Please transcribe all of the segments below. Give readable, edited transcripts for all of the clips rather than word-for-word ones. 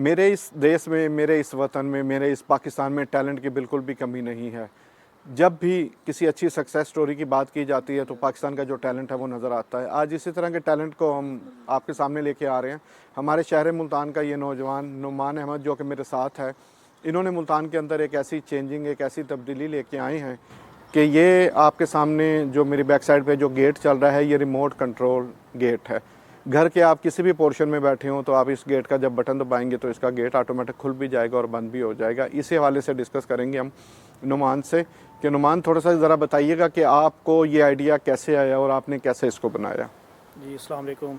मेरे इस देश में, मेरे इस वतन में, मेरे इस पाकिस्तान में टैलेंट की बिल्कुल भी कमी नहीं है। जब भी किसी अच्छी सक्सेस स्टोरी की बात की जाती है तो पाकिस्तान का जो टैलेंट है वो नज़र आता है। आज इसी तरह के टैलेंट को हम आपके सामने लेके आ रहे हैं। हमारे शहर मुल्तान का ये नौजवान नुमान अहमद जो कि मेरे साथ है, इन्होंने मुल्तान के अंदर एक ऐसी चेंजिंग, एक ऐसी तब्दीली लेके आए हैं कि ये आपके सामने जो मेरी बैक साइड पे जो गेट चल रहा है, ये रिमोट कंट्रोल गेट है। घर के आप किसी भी पोर्शन में बैठे हो तो आप इस गेट का जब बटन दबाएंगे तो इसका गेट ऑटोमेटिक खुल भी जाएगा और बंद भी हो जाएगा। इसी हवाले से डिस्कस करेंगे हम नुमान से कि नुमान थोड़ा सा ज़रा बताइएगा कि आपको ये आइडिया कैसे आया और आपने कैसे इसको बनाया। जी अस्सलाम वालेकुम।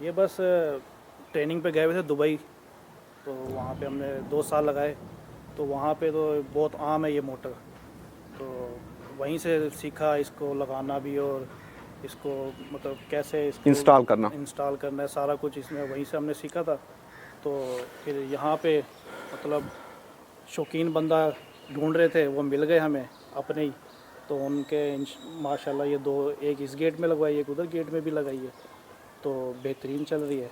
ये बस ट्रेनिंग पे गए हुए थे दुबई, तो वहाँ पे हमने 2 साल लगाए। तो वहाँ पे तो बहुत आम है ये मोटर, तो वहीं से सीखा इसको लगाना भी और इसको मतलब कैसे इसको इंस्टॉल करना है, सारा कुछ इसमें वहीं से हमने सीखा था। तो फिर यहाँ पे मतलब शौकीन बंदा ढूंढ रहे थे, वो मिल गए हमें अपने ही। तो उनके माशाल्लाह ये 2, एक इस गेट में लगवाई, एक उधर गेट में भी लगाई है, तो बेहतरीन चल रही है।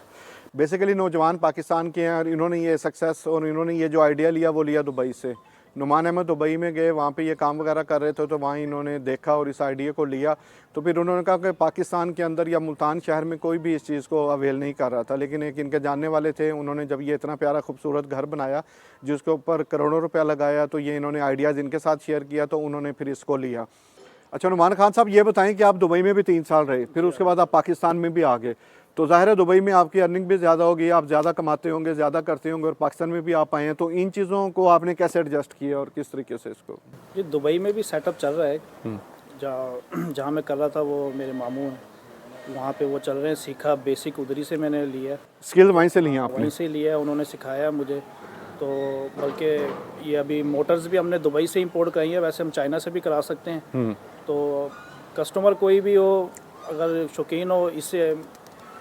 बेसिकली नौजवान पाकिस्तान के हैं और इन्होंने ये सक्सेस और इन्होंने ये जो आइडिया लिया वो लिया दुबई से। नुमान अहमद दुबई में गए, वहाँ पे ये काम वगैरह कर रहे थे, तो वहाँ इन्होंने देखा और इस आइडिया को लिया। तो फिर उन्होंने कहा कि पाकिस्तान के अंदर या मुल्तान शहर में कोई भी इस चीज़ को अवेल नहीं कर रहा था, लेकिन एक इनके जानने वाले थे। उन्होंने जब ये इतना प्यारा खूबसूरत घर बनाया जिसके ऊपर करोड़ों रुपया लगाया, तो ये इन्होंने आइडियाज़ इनके साथ शेयर किया, तो उन्होंने फिर इसको लिया। अच्छा नुमान खान साहब, ये बताएं कि आप दुबई में भी 3 साल रहे, फिर उसके बाद आप पाकिस्तान में भी आ गए, तो ज़ाहिर है दुबई में आपकी अर्निंग भी ज़्यादा होगी, आप ज़्यादा कमाते होंगे, ज़्यादा करते होंगे, और पाकिस्तान में भी आप आए हैं, तो इन चीज़ों को आपने कैसे एडजस्ट किया और किस तरीके से इसको? जी दुबई में भी सेटअप चल रहा है। जहाँ मैं कर रहा था वो मेरे मामू हैं, वहाँ पे वो चल रहे हैं। सीखा बेसिक उधरी से मैंने लिया, स्किल वहीं से लिया आपने? वहीं से लिया, उन्होंने सिखाया मुझे। तो बल्कि ये अभी मोटर्स भी हमने दुबई से इंपोर्ट कराई है, वैसे हम चाइना से भी करा सकते हैं। तो कस्टमर कोई भी हो, अगर शौकीन हो इससे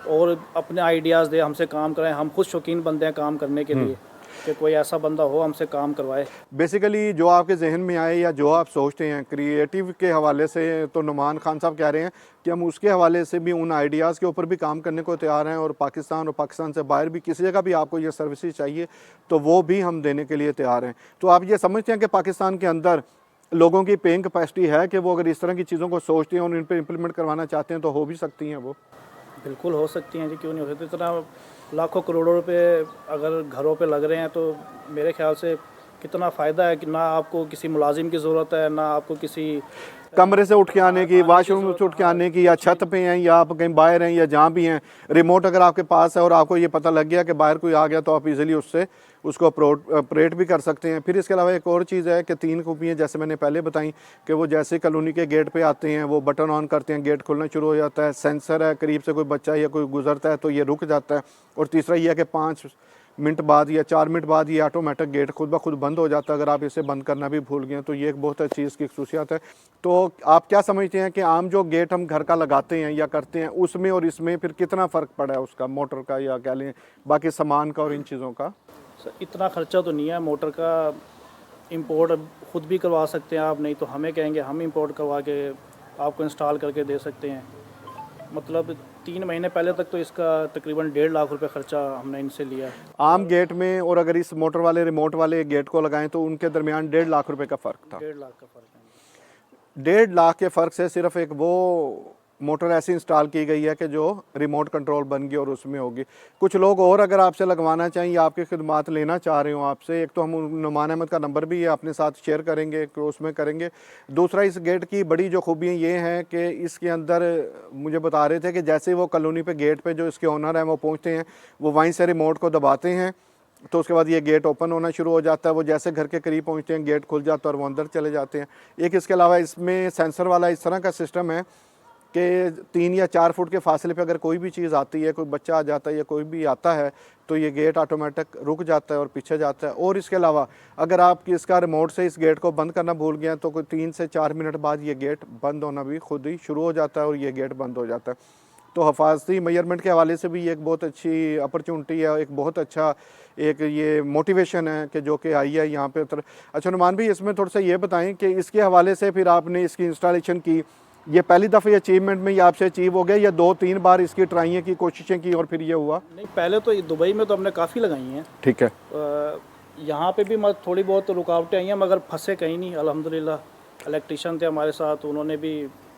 और अपने आइडियाज़ दे, हमसे काम कराएं। हम खुद शौकीन बंदे हैं काम करने के लिए कि कोई ऐसा बंदा हो हमसे काम करवाए। बेसिकली जो आपके जहन में आए या जो आप सोचते हैं क्रिएटिव के हवाले से, तो नुमान खान साहब कह रहे हैं कि हम उसके हवाले से भी, उन आइडियाज़ के ऊपर भी काम करने को तैयार हैं, और पाकिस्तान से बाहर भी किसी जगह भी आपको ये सर्विसेज चाहिए तो वो भी हम देने के लिए तैयार हैं। तो आप ये समझते हैं कि पाकिस्तान के अंदर लोगों की पेइंग कैपेसिटी है कि वो अगर इस तरह की चीज़ों को सोचते हैं और इन पर इम्प्लीमेंट करवाना चाहते हैं तो हो भी सकती हैं वो? बिल्कुल हो सकती हैं जी, क्यों नहीं हो सकती। इतना लाखों करोड़ों रुपए अगर घरों पे लग रहे हैं तो मेरे ख्याल से कितना फ़ायदा है कि ना आपको किसी मुलाजिम की ज़रूरत है, ना आपको किसी कमरे से उठ के आने की, वाशरूम से उठ के आने की, या छत पे हैं या आप कहीं बाहर हैं या जहाँ भी हैं, रिमोट अगर आपके पास है और आपको ये पता लग गया कि बाहर कोई आ गया तो आप इजीली उससे उसको ऑपरेट भी कर सकते हैं। फिर इसके अलावा एक और चीज़ है कि 3 खूबियाँ जैसे मैंने पहले बताई कि वो जैसे कॉलोनी के गेट पे आते हैं, वो बटन ऑन करते हैं, गेट खुलना शुरू हो जाता है। सेंसर है, करीब से कोई बच्चा या कोई गुजरता है तो ये रुक जाता है। और तीसरा ये है कि 5 मिनट बाद या 4 मिनट बाद ये ऑटोमेटिक गेट खुद ब खुद बंद हो जाता है, अगर आप इसे बंद करना भी भूल गए। तो ये एक बहुत अच्छी इसकी खसूसियत है। तो आप क्या समझते हैं कि आम जो गेट हम घर का लगाते हैं या करते हैं, उसमें और इसमें फिर कितना फ़र्क पड़ा है उसका, मोटर का या कह लें बाकी सामान का और इन चीज़ों का? इतना ख़र्चा तो नहीं है मोटर का। इंपोर्ट ख़ुद भी करवा सकते हैं आप, नहीं तो हमें कहेंगे हम इंपोर्ट करवा के आपको इंस्टॉल करके दे सकते हैं। मतलब 3 महीने पहले तक तो इसका तकरीबन 1.5 लाख रुपए ख़र्चा हमने इनसे लिया। आम गेट में और अगर इस मोटर वाले रिमोट वाले गेट को लगाएं तो उनके दरमियान 1.5 लाख रुपए का फ़र्क था। 1.5 लाख का फ़र्क है। 1.5 लाख के फ़र्क से सिर्फ एक वो मोटर ऐसी इंस्टॉल की गई है कि जो रिमोट कंट्रोल बन गई और उसमें होगी। कुछ लोग और अगर आपसे लगवाना चाहिए, आपकी खिदमात लेना चाह रहे हो आपसे, एक तो हम नुमान अहमद का नंबर भी अपने साथ शेयर करेंगे, उसमें करेंगे। दूसरा, इस गेट की बड़ी जो खूबियाँ ये हैं कि इसके अंदर मुझे बता रहे थे कि जैसे वो कॉलोनी पे गेट पे जो इसके ओनर हैं वो पहुँचते हैं, वो वहीं से रिमोट को दबाते हैं तो उसके बाद ये गेट ओपन होना शुरू हो जाता है। वो जैसे घर के करीब पहुँचते हैं गेट खुल जाता है और वो अंदर चले जाते हैं। एक इसके अलावा इसमें सेंसर वाला इस तरह का सिस्टम है कि 3 या 4 फुट के फासले पे अगर कोई भी चीज़ आती है, कोई बच्चा आ जाता है या कोई भी आता है, तो ये गेट ऑटोमेटिक रुक जाता है और पीछे जाता है। और इसके अलावा अगर आप इसका रिमोट से इस गेट को बंद करना भूल गए तो कोई 3 से 4 मिनट बाद ये गेट बंद होना भी खुद ही शुरू हो जाता है और ये गेट बंद हो जाता है। तो हिफाजती मेजरमेंट के हवाले से भी ये एक बहुत अच्छी अपॉर्चुनिटी है, एक बहुत अच्छा एक ये मोटिवेशन है कि जो कि आई है यहाँ पे। अच्छा नुमान भाई, इसमें थोड़ा सा ये बताएं कि इसके हवाले से फिर आपने इसकी इंस्टॉलेशन की, ये पहली दफ़ा अचीवमेंट में ये आपसे अचीव हो गया या 2-3 बार इसकी ट्राइयाँ की, कोशिशें की और फिर ये हुआ? नहीं, पहले तो दुबई में तो हमने काफ़ी लगाई हैं। ठीक है। यहाँ पे भी थोड़ी बहुत रुकावटें आई हैं, मगर फंसे कहीं नहीं अल्हम्दुलिल्लाह। इलेक्ट्रिशियन थे हमारे साथ, उन्होंने भी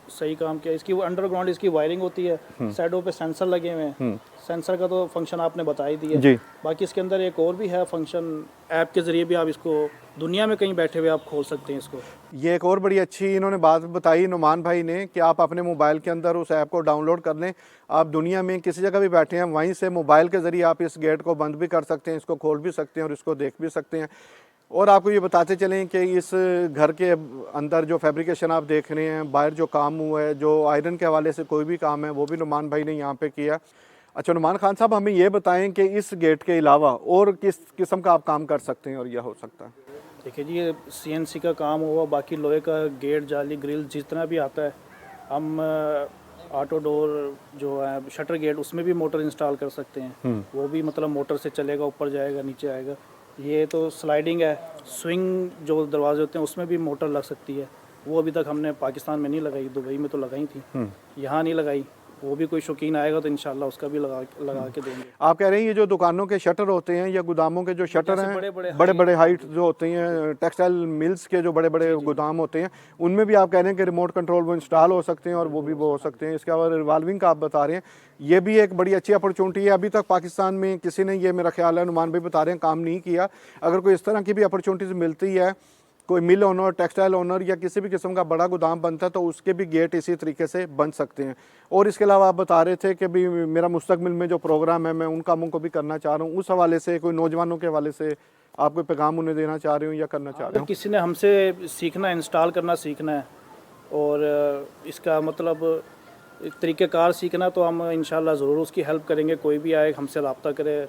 सही काम किया। इसकी अंडरग्राउंड इसकी वायरिंग होती है, साइडों पे सेंसर लगे हुए हैं। सेंसर का तो फंक्शन आपने बता ही दिया। जी। बाकी इसके अंदर एक और भी है फंक्शन, ऐप के ज़रिए भी आप इसको दुनिया में कहीं बैठे हुए आप खोल सकते हैं इसको। ये एक और बड़ी अच्छी इन्होंने बात बताई नुमान भाई ने कि आप अपने मोबाइल के अंदर उस ऐप को डाउनलोड कर लें। आप दुनिया में किसी जगह भी बैठे हैं, वहीं से मोबाइल के ज़रिए आप इस गेट को बंद भी कर सकते हैं, इसको खोल भी सकते हैं और इसको देख भी सकते हैं। और आपको ये बताते चलें कि इस घर के अंदर जो फैब्रिकेशन आप देख रहे हैं, बाहर जो काम हुआ है, जो आयरन के हवाले से कोई भी काम है, वो भी नुमान भाई ने यहाँ पे किया। अच्छा नुमान खान साहब, हमें ये बताएं कि इस गेट के अलावा और किस किस्म का आप काम कर सकते हैं और यह हो सकता है? देखिए जी, ये CNC का काम हुआ, बाकी लोहे का गेट, जाली, ग्रिल जितना भी आता है, हम ऑटो डोर जो है, शटर गेट, उसमें भी मोटर इंस्टॉल कर सकते हैं। वो भी मतलब मोटर से चलेगा, ऊपर जाएगा, नीचे आएगा। ये तो स्लाइडिंग है, स्विंग जो दरवाजे होते हैं उसमें भी मोटर लग सकती है। वो अभी तक हमने पाकिस्तान में नहीं लगाई, दुबई में तो लगाई थी, यहाँ नहीं लगाई। वो भी कोई शौकीन आएगा तो इंशाल्लाह उसका भी लगा के देंगे। आप कह रहे हैं ये जो दुकानों के शटर होते हैं या गोदामों के जो शटर हैं, बड़े बड़े हाइट जो होते हैं, टेक्सटाइल मिल्स के जो बड़े बड़े गोदाम होते हैं, उनमें भी आप कह रहे हैं कि रिमोट कंट्रोल वो इंस्टॉल हो सकते हैं और वो भी वो हो सकते हैं। इसके अलावा रिवॉल्विंग का आप बता रहे हैं, ये भी एक बड़ी अच्छी अपॉर्चुनिटी है। अभी तक पाकिस्तान में किसी ने, ये मेरा ख्याल है नुमान भाई बता रहे हैं, काम नहीं किया। अगर कोई इस तरह की भी अपॉर्चुनिटीज़ मिलती है, कोई मिल ओनर, टेक्सटाइल ओनर या किसी भी किस्म का बड़ा गोदाम बनता है, तो उसके भी गेट इसी तरीके से बन सकते हैं। और इसके अलावा आप बता रहे थे कि भी मेरा मुस्तकबिल में जो प्रोग्राम है, मैं उन कामों को भी करना चाह रहा हूँ। उस हवाले से कोई नौजवानों के हवाले से आप कोई पैगाम उन्हें देना चाह रहे हो या करना चाह रहे हो? किसी ने हमसे सीखना है, इंस्टॉल करना सीखना है और इसका मतलब तरीक़ेकार सीखना, तो हम इंशाल्लाह ज़रूर उसकी हेल्प करेंगे। कोई भी आए हमसे रब्ता करे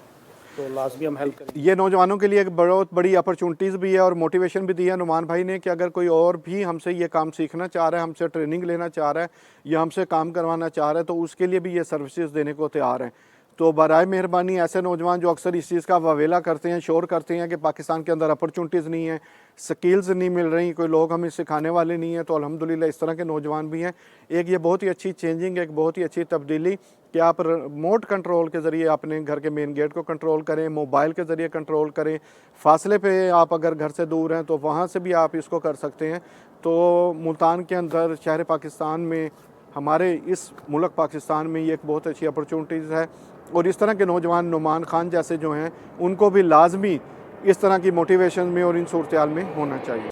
तो लाजमी हम हेल्प करेंगे। ये नौजवानों के लिए एक बहुत बड़ी अपॉर्चुनिटीज़ भी है और मोटिवेशन भी दी है नुमान भाई ने कि अगर कोई और भी हमसे ये काम सीखना चाह रहा है, हमसे ट्रेनिंग लेना चाह रहा है या हमसे काम करवाना चाह रहा है, तो उसके लिए भी ये सर्विसेज देने को तैयार हैं। तो बराए मेहरबानी ऐसे नौजवान जो अक्सर इस चीज़ का वावेला करते हैं, शोर करते हैं कि पाकिस्तान के अंदर अपॉर्चुनिटीज़ नहीं है, स्किल्स नहीं मिल रही, कोई लोग हमें सिखाने वाले नहीं हैं, तो अल्हम्दुलिल्लाह इस तरह के नौजवान भी हैं। एक ये बहुत ही अच्छी चेंजिंग, एक बहुत ही अच्छी तब्दीली कि आप रिमोट कंट्रोल के ज़रिए अपने घर के मेन गेट को कंट्रोल करें, मोबाइल के ज़रिए कंट्रोल करें। फासले पे आप अगर घर से दूर हैं तो वहाँ से भी आप इसको कर सकते हैं। तो मुल्तान के अंदर, शहर पाकिस्तान में, हमारे इस मुल्क पाकिस्तान में ये एक बहुत अच्छी अपॉर्चुनिटीज़ है और इस तरह के नौजवान नुमान खान जैसे जो हैं, उनको भी लाजमी इस तरह की मोटिवेशन में और इन सूरत में होना चाहिए।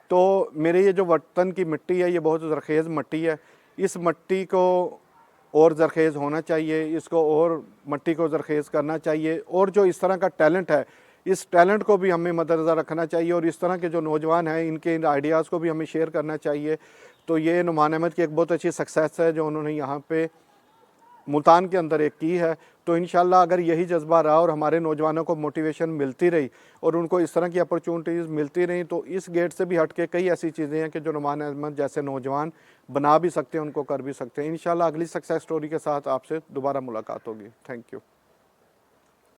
तो मेरे ये जो वतन की मिट्टी है, ये बहुत ज़रखेज़ मिट्टी है। इस मिट्टी को और ज़रखेज़ होना चाहिए, इसको और मिट्टी को ज़रखेज़ करना चाहिए और जो इस तरह का टैलेंट है, इस टैलेंट को भी हमें मद्देनज़र रखना चाहिए और इस तरह के जो नौजवान हैं, इनके इन आइडियाज़ को भी हमें शेयर करना चाहिए। तो ये नुमान अहमद की एक बहुत अच्छी सक्सेस है जो उन्होंने यहाँ पे मुल्तान के अंदर एक की है। तो इंशाल्लाह अगर यही जज्बा रहा और हमारे नौजवानों को मोटिवेशन मिलती रही और उनको इस तरह की अपॉर्चुनिटीज़ मिलती रही, तो इस गेट से भी हट के कई ऐसी चीज़ें हैं कि जो नुमान अहमद जैसे नौजवान बना भी सकते हैं, उनको कर भी सकते हैं। इंशाल्लाह अगली सक्सेस स्टोरी के साथ आपसे दोबारा मुलाकात होगी। Thank you.